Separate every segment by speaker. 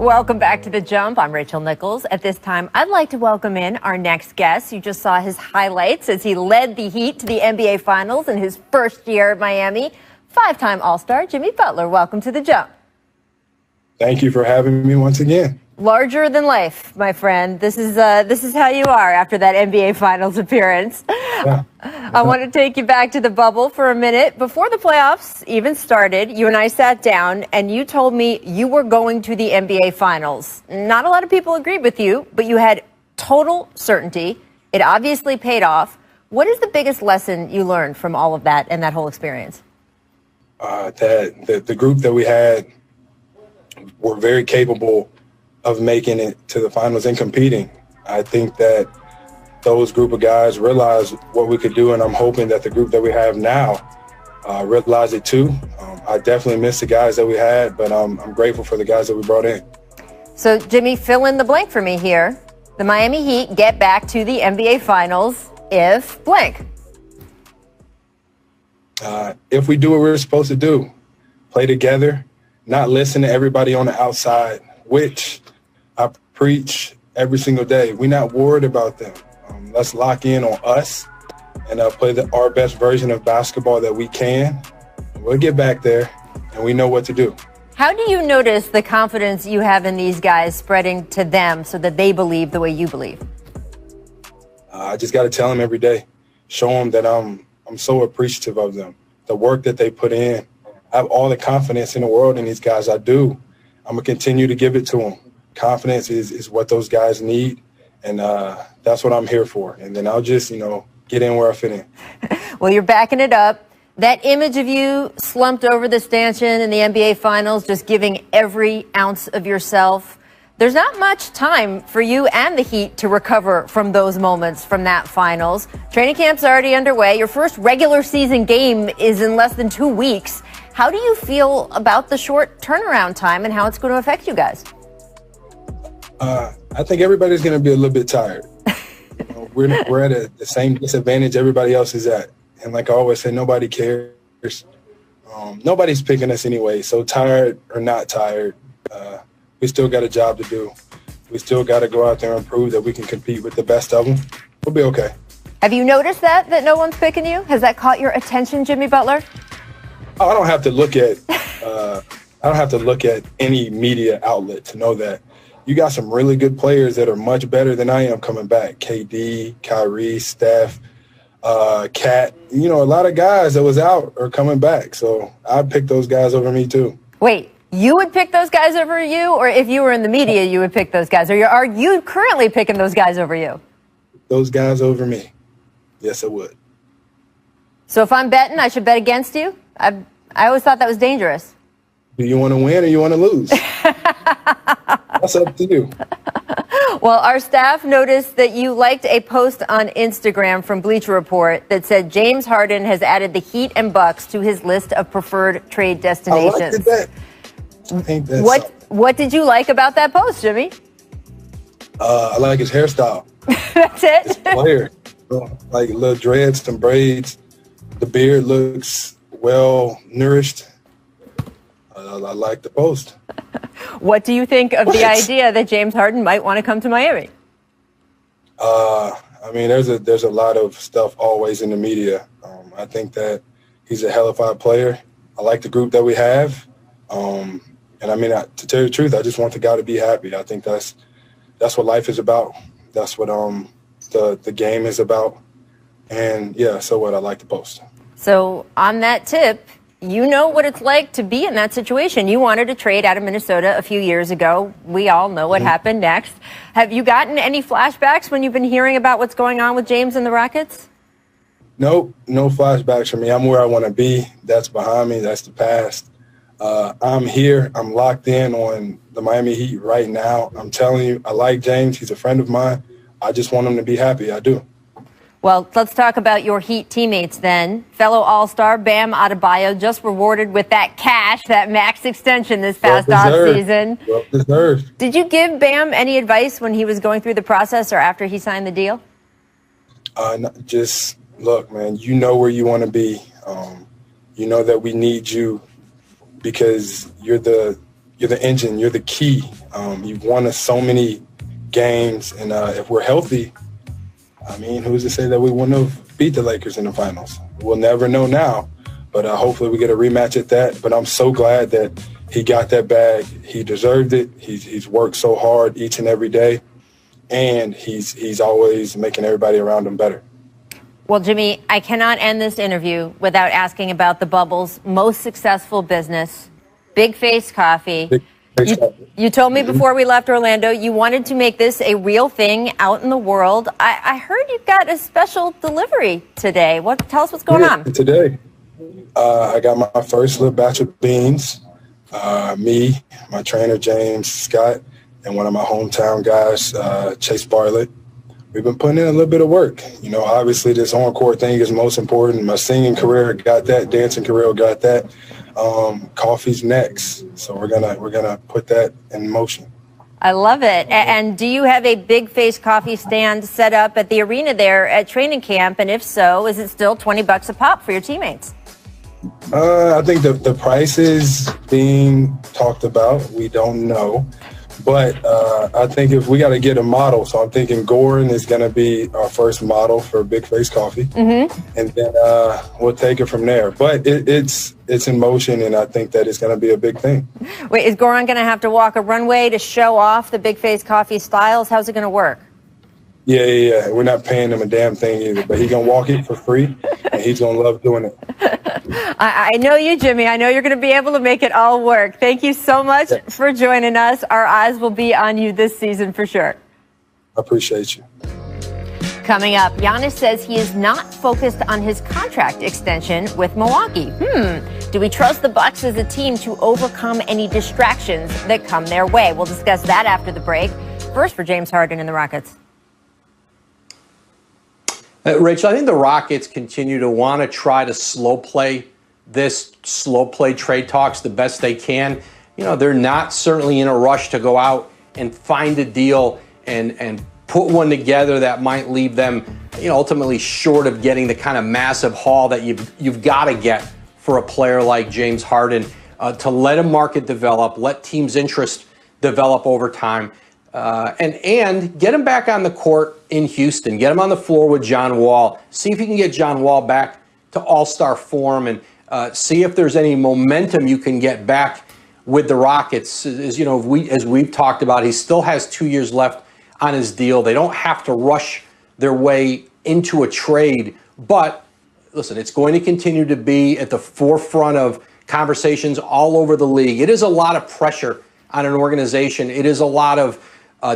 Speaker 1: Welcome back to The Jump. I'm Rachel Nichols. At this time, I'd like to welcome in our next guest. You just saw his highlights as he led the Heat to the NBA Finals in his first year at Miami. Five-time All-Star Jimmy Butler. Welcome to The Jump.
Speaker 2: Thank you for having me once again.
Speaker 1: Larger than life, my friend. This is how you are after that NBA Finals appearance. Yeah. I want to take you back to the bubble for a minute. Before the playoffs even started, you and I sat down and you told me you were going to the NBA Finals. Not a lot of people agreed with you, but you had total certainty. It obviously paid off. What is the biggest lesson you learned from all of that and that whole experience?
Speaker 2: That the group that we had were very capable of making it to the finals and competing. I think that those group of guys realized what we could do, and I'm hoping that the group that we have now realize it too. I definitely miss the guys that we had, but I'm grateful for the guys that we brought in.
Speaker 1: So, Jimmy, fill in the blank for me here. The Miami Heat get back to the NBA Finals if blank.
Speaker 2: If we do what we're supposed to do, play together, not listen to everybody on the outside, which I preach every single day. We're not worried about them. Let's lock in on us and play our best version of basketball that we can. We'll get back there, and we know what to do.
Speaker 1: How do you notice the confidence you have in these guys spreading to them so that they believe the way you believe?
Speaker 2: I just got to tell them every day, show them that I'm so appreciative of them, the work that they put in. I have all the confidence in the world in these guys. I do. I'm going to continue to give it to them. Confidence is what those guys need, and that's what I'm here for. And then I'll just, get in where I fit in.
Speaker 1: Well, you're backing it up. That image of you slumped over the stanchion in the NBA Finals, just giving every ounce of yourself. There's not much time for you and the Heat to recover from those moments from that Finals. Training camp's already underway. Your first regular season game is in less than 2 weeks. How do you feel about the short turnaround time and how it's going to affect you guys?
Speaker 2: I think everybody's going to be a little bit tired. We're at the same disadvantage everybody else is at. And like I always say, nobody cares. Nobody's picking us anyway. So tired or not tired, we still got a job to do. We still got to go out there and prove that we can compete with the best of them. We'll be okay.
Speaker 1: Have you noticed that no one's picking you? Has that caught your attention, Jimmy Butler?
Speaker 2: I don't have to look at any media outlet to know that. You got some really good players that are much better than I am coming back. KD, Kyrie, Steph, Cat. A lot of guys that was out are coming back. So I'd pick those guys over me too.
Speaker 1: Wait, you would pick those guys over you? Or if you were in the media, you would pick those guys? Or are you currently picking those guys over you?
Speaker 2: Those guys over me. Yes, I would.
Speaker 1: So if I'm betting, I should bet against you? I always thought that was dangerous.
Speaker 2: Do you want to win or you want to lose? That's up to you.
Speaker 1: Well, our staff noticed that you liked a post on Instagram from Bleacher Report that said James Harden has added the Heat and Bucks to his list of preferred trade destinations.
Speaker 2: I think that's
Speaker 1: what did you like about that post, Jimmy?
Speaker 2: I like his hairstyle.
Speaker 1: That's it?
Speaker 2: His player. Like little dreads, some braids. The beard looks well nourished. I like the post.
Speaker 1: What do you think of the idea that James Harden might want to come to Miami?
Speaker 2: There's a lot of stuff always in the media. I think that he's a hellified player. I like the group that we have. To tell you the truth, I just want the guy to be happy. I think that's what life is about. That's what the game is about. And yeah, so what? I like the post.
Speaker 1: So on that tip, you know what it's like to be in that situation. You wanted to trade out of Minnesota a few years ago. We all know what happened next. Have you gotten any flashbacks when you've been hearing about what's going on with James and the Rockets?
Speaker 2: Nope, no flashbacks for me. I'm where I want to be. That's behind me. That's the past. I'm here. I'm locked in on the Miami Heat right now. I'm telling you, I like James. He's a friend of mine. I just want him to be happy. I do.
Speaker 1: Well, let's talk about your Heat teammates then. Fellow All-Star Bam Adebayo just rewarded with that cash, that max extension this past offseason.
Speaker 2: Well deserved.
Speaker 1: Did you give Bam any advice when he was going through the process or after he signed the deal?
Speaker 2: Just look, man, you know where you want to be. You know that we need you because you're the you're the engine, you're the key. You've won us so many games, and if we're healthy, I mean, who's to say that we wouldn't have beat the Lakers in the finals? We'll never know now, but hopefully we get a rematch at that. But I'm so glad that he got that bag. He deserved it. He's worked so hard each and every day, and he's always making everybody around him better.
Speaker 1: Well, Jimmy, I cannot end this interview without asking about the Bubble's most successful business, Big Face Coffee. You told me before we left Orlando you wanted to make this a real thing out in the world. I heard you got a special delivery today. Tell us what's going on.
Speaker 2: Today, I got my first little batch of beans. Me, my trainer, James Scott, and one of my hometown guys, Chase Bartlett. We've been putting in a little bit of work. You know, obviously this on-court thing is most important. My singing career got that. Dancing career got that. Coffee's next. So we're gonna put that in motion.
Speaker 1: I love it. And do you have a Big Face Coffee stand set up at the arena there at training camp? And if so, is it still $20 a pop for your teammates?
Speaker 2: I think the price is being talked about. We don't know. But I think if we got to get a model, so I'm thinking Goran is going to be our first model for Big Face Coffee, and then we'll take it from there. But it's in motion, and I think that it's going to be a big thing.
Speaker 1: Wait, is Goran going to have to walk a runway to show off the Big Face Coffee styles? How's it going to work?
Speaker 2: Yeah. We're not paying him a damn thing either, but he's going to walk it for free, and he's going to love doing it.
Speaker 1: I know you, Jimmy. I know you're going to be able to make it all work. Thank you so much for joining us. Our eyes will be on you this season for sure.
Speaker 2: I appreciate you.
Speaker 1: Coming up, Giannis says he is not focused on his contract extension with Milwaukee. Do we trust the Bucks as a team to overcome any distractions that come their way? We'll discuss that after the break. First, for James Harden and the Rockets.
Speaker 3: Rachel, I think the Rockets continue to want to try to slow play trade talks the best they can. You know, they're not certainly in a rush to go out and find a deal and put one together that might leave them, you know, ultimately short of getting the kind of massive haul that you've got to get for a player like James Harden, to let a market develop, let teams' interest develop over time. And get him back on the court in Houston. Get him on the floor with John Wall. See if you can get John Wall back to all-star form, and see if there's any momentum you can get back with the Rockets. As you know, as we've talked about, he still has 2 years left on his deal. They don't have to rush their way into a trade. But listen, it's going to continue to be at the forefront of conversations all over the league. It is a lot of pressure on an organization. It is a lot of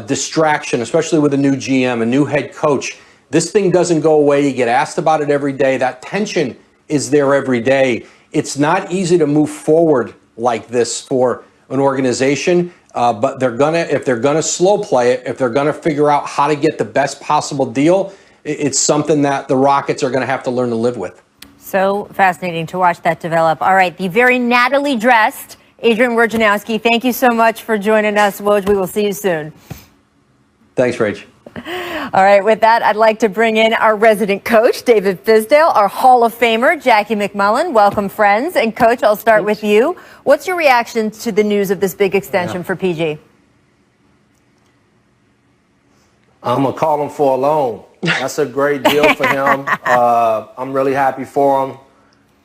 Speaker 3: distraction, especially with a new GM, a new head coach. This thing doesn't go away. You get asked about it every day. That tension is there every day. It's not easy to move forward like this for an organization, but if they're gonna slow play it, if they're gonna figure out how to get the best possible deal, it's something that the Rockets are gonna have to learn to live with.
Speaker 1: So fascinating to watch that develop. All right, the very Natalie dressed Adrian Wojnarowski, thank you so much for joining us, Woj. We will see you soon.
Speaker 3: Thanks, Rach.
Speaker 1: All right, with that, I'd like to bring in our resident coach, David Fizdale, our Hall of Famer, Jackie McMullen. Welcome, friends. And, Coach, I'll start with you. What's your reaction to the news of this big extension for PG?
Speaker 4: I'm going to call him for a loan. That's a great deal for him. I'm really happy for him.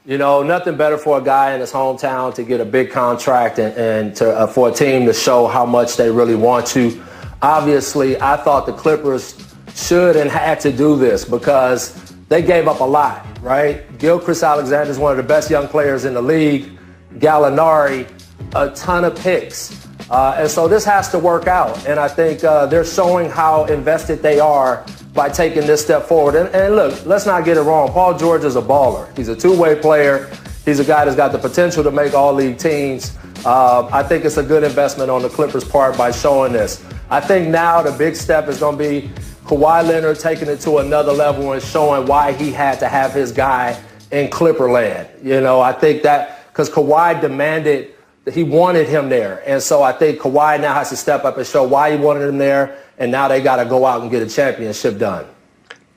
Speaker 4: You know, nothing better for a guy in his hometown to get a big contract and for a team to show how much they really want to. Obviously, I thought the Clippers should and had to do this because they gave up a lot, right? Gilchrist Alexander is one of the best young players in the league. Gallinari, a ton of picks. And so this has to work out. And I think they're showing how invested they are by taking this step forward. And look, let's not get it wrong. Paul George is a baller. He's a two-way player. He's a guy that's got the potential to make all-league teams. I think it's a good investment on the Clippers' part by showing this. I think now the big step is going to be Kawhi Leonard taking it to another level and showing why he had to have his guy in Clipperland. You know, I think that because Kawhi demanded, he wanted him there. And so I think Kawhi now has to step up and show why he wanted him there. And now they got to go out and get a championship done.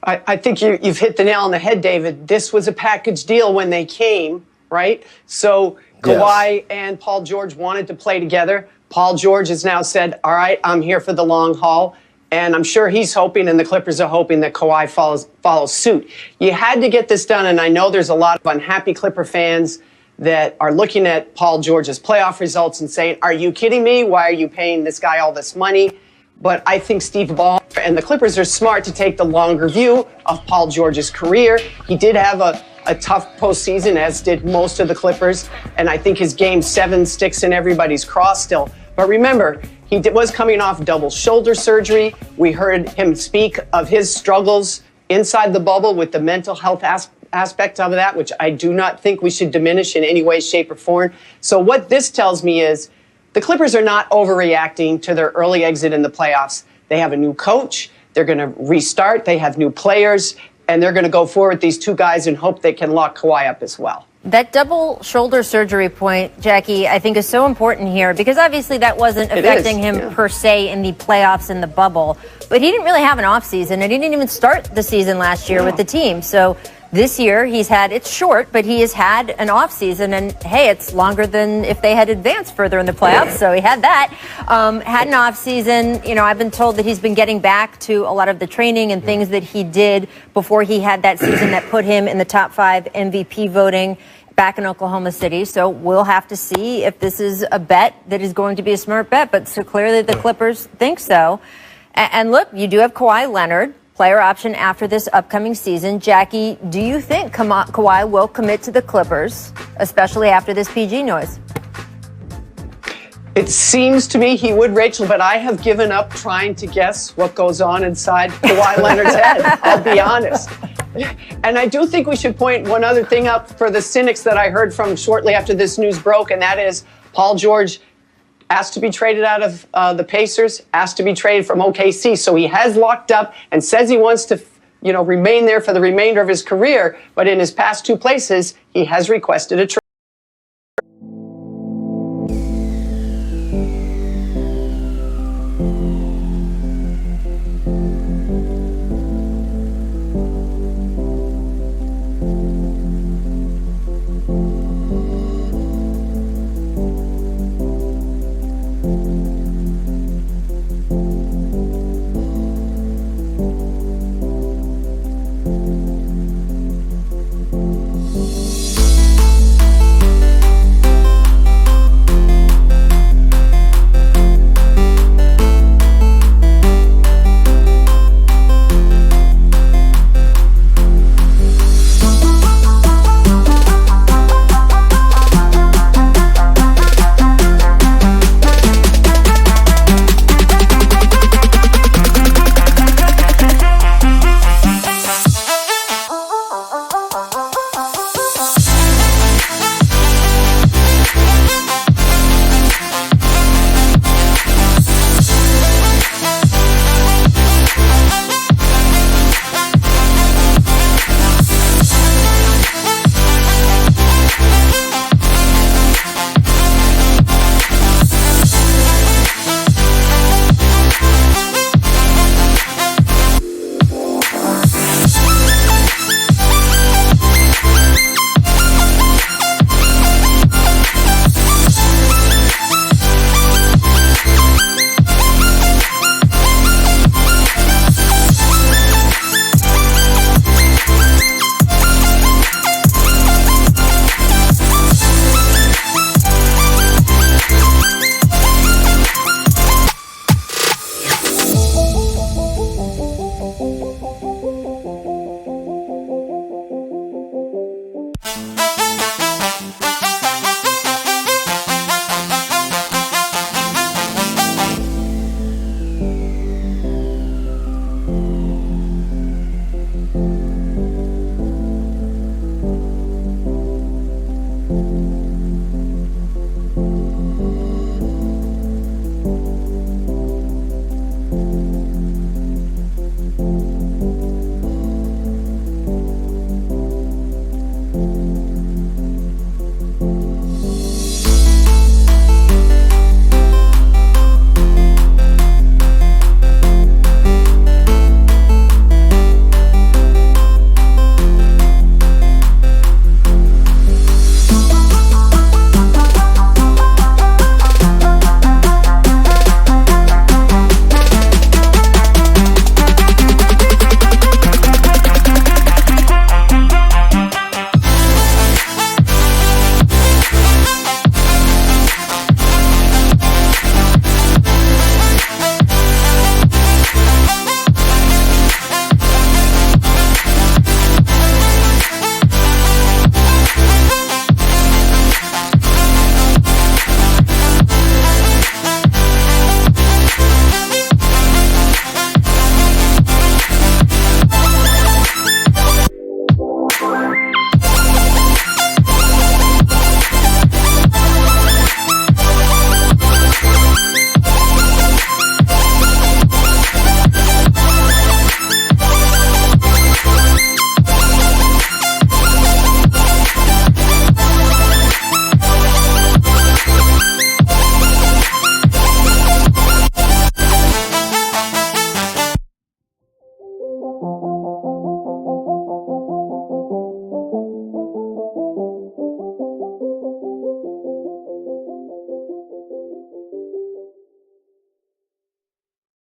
Speaker 5: I think you've hit the nail on the head, David. This was a package deal when they came, right? So Kawhi and Paul George wanted to play together. Paul George has now said, all right, I'm here for the long haul. And I'm sure he's hoping, and the Clippers are hoping, that Kawhi follows suit. You had to get this done, and I know there's a lot of unhappy Clipper fans that are looking at Paul George's playoff results and saying, are you kidding me? Why are you paying this guy all this money? But I think Steve Ball and the Clippers are smart to take the longer view of Paul George's career. He did have a tough postseason, as did most of the Clippers, and I think his Game 7 sticks in everybody's craw still. But remember, he was coming off double shoulder surgery. We heard him speak of his struggles inside the bubble with the mental health aspect of that, which I do not think we should diminish in any way, shape, or form. So what this tells me is the Clippers are not overreacting to their early exit in the playoffs. They have a new coach. They're going to restart. They have new players, and they're going to go forward with these two guys and hope they can lock Kawhi up as well.
Speaker 1: That double shoulder surgery point, Jackie, I think is so important here because obviously that wasn't affecting him per se in the playoffs in the bubble. But he didn't really have an offseason, and he didn't even start the season last year with the team. So this year he's had, it's short, but he has had an offseason, and hey, it's longer than if they had advanced further in the playoffs. So he had that, had an offseason. You know, I've been told that he's been getting back to a lot of the training and things that he did before he had that season that put him in the top 5 MVP voting back in Oklahoma City. So we'll have to see if this is a bet that is going to be a smart bet. But so clearly the Clippers think so. And look, you do have Kawhi Leonard, player option after this upcoming season. Jackie, do you think Kawhi will commit to the Clippers, especially after this PG noise?
Speaker 5: It seems to me he would, Rachel, but I have given up trying to guess what goes on inside Kawhi Leonard's head. I'll be honest. And I do think we should point one other thing out for the cynics that I heard from shortly after this news broke, and that is Paul George asked to be traded out of the Pacers, asked to be traded from OKC. So he has locked up and says he wants to, remain there for the remainder of his career. But in his past 2 places, he has requested a trade.